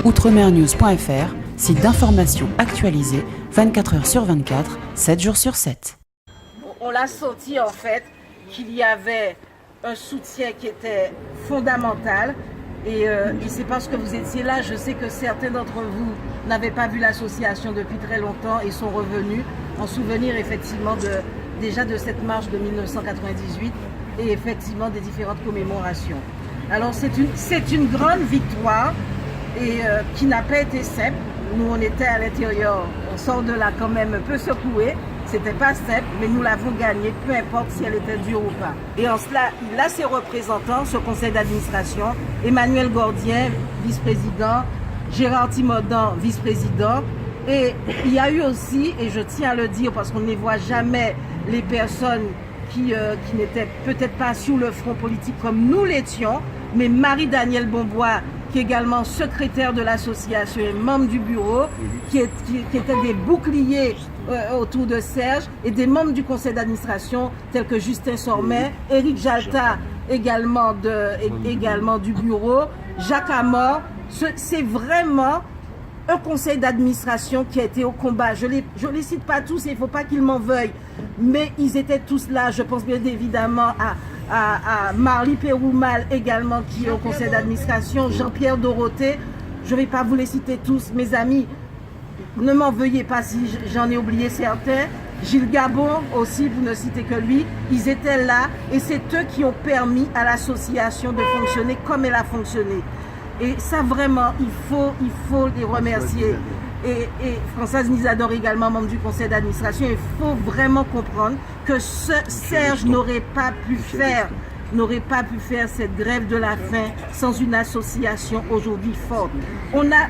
outremernews.fr, site d'information actualisé 24 heures sur 24, 7 jours sur 7. On l'a senti en fait qu'il y avait un soutien qui était fondamental et c'est parce que vous étiez là, je sais que certains d'entre vous n'avaient pas vu l'association depuis très longtemps et sont revenus en souvenir effectivement déjà de cette marche de 1998 et effectivement des différentes commémorations. Alors c'est une grande victoire et qui n'a pas été simple. Nous on était à l'intérieur, on sort de là quand même un peu secoué. C'était pas simple, mais nous l'avons gagnée, peu importe si elle était dure ou pas. Et en cela, il a ses représentants, ce conseil d'administration, Emmanuel Gordien, vice-président, Gérard Timodan, vice-président. Et il y a eu aussi, et je tiens à le dire parce qu'on ne voit jamais les personnes qui n'étaient peut-être pas sur le front politique comme nous l'étions, mais Marie-Danielle Bombois, qui est également secrétaire de l'association et membre du bureau, qui étaient des boucliers autour de Serge, et des membres du conseil d'administration tels que Justin Sormet, Éric Jalta également du bureau, Jacques Amor. C'est vraiment un conseil d'administration qui a été au combat. Je les cite pas tous et il ne faut pas qu'ils m'en veuillent, mais ils étaient tous là. Je pense bien évidemment à Marly Péroumal également qui est au conseil d'administration, Jean-Pierre Dorothée. Je ne vais pas vous les citer tous, mes amis. Ne m'en veuillez pas si j'en ai oublié certains. Gilles Gabon aussi, vous ne citez que lui. Ils étaient là et c'est eux qui ont permis à l'association de fonctionner comme elle a fonctionné. Et ça vraiment, il faut les remercier. Et Françoise Nizador également, membre du conseil d'administration. Il faut vraiment comprendre que Serge n'aurait pas pu faire cette grève de la faim sans une association aujourd'hui forte.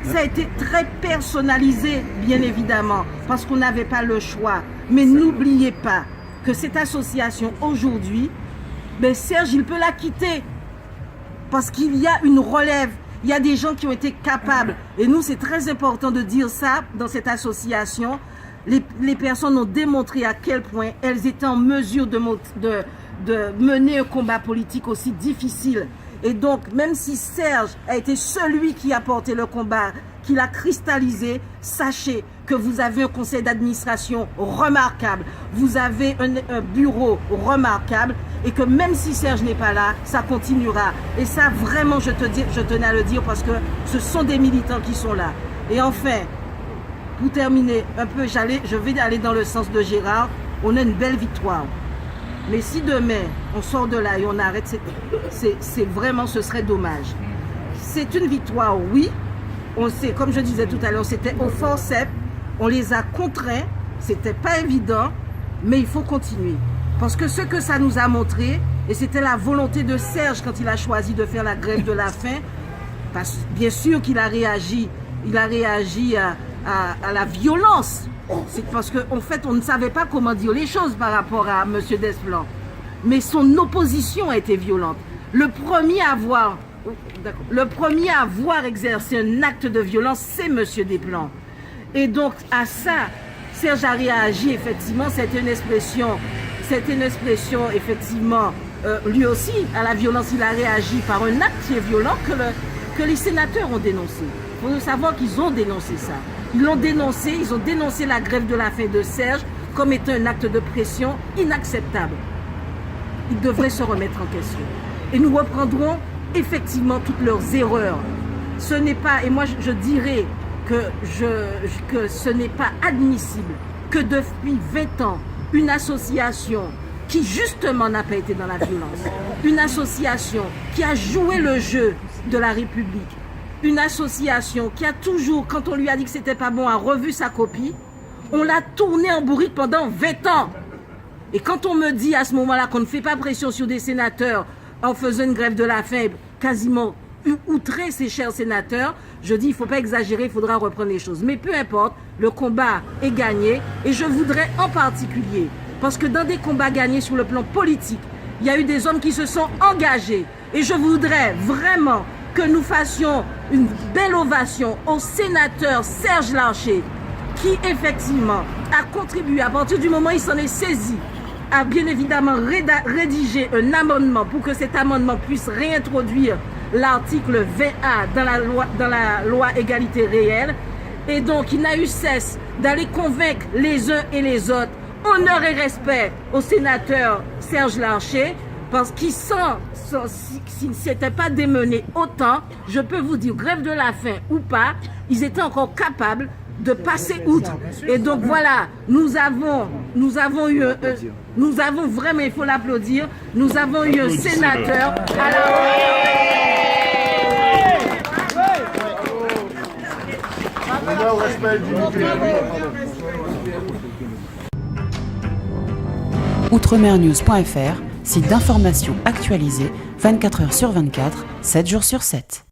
Ça a été très personnalisé, bien évidemment, parce qu'on n'avait pas le choix. Mais n'oubliez pas que cette association aujourd'hui, Serge, il peut la quitter parce qu'il y a une relève. Il y a des gens qui ont été capables. Et nous, c'est très important de dire ça dans cette association. Les personnes ont démontré à quel point elles étaient en mesure de mener un combat politique aussi difficile. Et donc, même si Serge a été celui qui a porté le combat, qui l'a cristallisé, sachez que vous avez un conseil d'administration remarquable, vous avez un bureau remarquable, et que même si Serge n'est pas là, ça continuera. Et ça, vraiment, je tenais à le dire parce que ce sont des militants qui sont là. Et enfin, pour terminer un peu, je vais aller dans le sens de Gérard, on a une belle victoire. Mais si demain, on sort de là et on arrête, c'est vraiment, ce serait dommage. C'est une victoire, oui. On sait, comme je disais tout à l'heure, c'était au forceps, on les a contraints, c'était pas évident, mais il faut continuer. Parce que ce que ça nous a montré, et c'était la volonté de Serge quand il a choisi de faire la grève de la faim, parce bien sûr qu'il a réagi, à la violence. C'est parce qu'en fait, on ne savait pas comment dire les choses par rapport à M. Desplan. Mais son opposition a été violente. Le premier à avoir exercé un acte de violence, c'est M. Desplan. Et donc, à ça, Serge a réagi, effectivement, c'était une expression, effectivement, lui aussi, à la violence, il a réagi par un acte qui est violent que les sénateurs ont dénoncé. Il faut savoir qu'ils ont dénoncé ça. Ils ont dénoncé la grève de la faim de Serge comme étant un acte de pression inacceptable. Ils devraient se remettre en question. Et nous reprendrons effectivement toutes leurs erreurs. Ce n'est pas, et moi je dirais que ce n'est pas admissible que depuis 20 ans, une association qui justement n'a pas été dans la violence, une association qui a joué le jeu de la République, une association qui a toujours, quand on lui a dit que c'était pas bon, a revu sa copie, on l'a tourné en bourrique pendant 20 ans. Et quand on me dit à ce moment-là qu'on ne fait pas pression sur des sénateurs en faisant une grève de la faim, quasiment outrer ces chers sénateurs, je dis il ne faut pas exagérer, il faudra reprendre les choses. Mais peu importe, le combat est gagné et je voudrais en particulier, parce que dans des combats gagnés sur le plan politique, il y a eu des hommes qui se sont engagés et je voudrais vraiment que nous fassions une belle ovation au sénateur Serge Larcher qui effectivement a contribué à partir du moment où il s'en est saisi a bien évidemment rédigé un amendement pour que cet amendement puisse réintroduire l'article 20A dans la loi égalité réelle. Et donc, il n'a eu cesse d'aller convaincre les uns et les autres. Honneur et respect au sénateur Serge Larcher, parce qu'il s'il ne s'était pas démené autant, je peux vous dire, grève de la faim ou pas, ils étaient encore capables de passer outre. Et donc voilà, nous avons vraiment, il faut l'applaudir, nous avons eu un sénateur à la Outremernews.fr, site d'information actualisé 24 heures sur 24, 7 jours sur 7.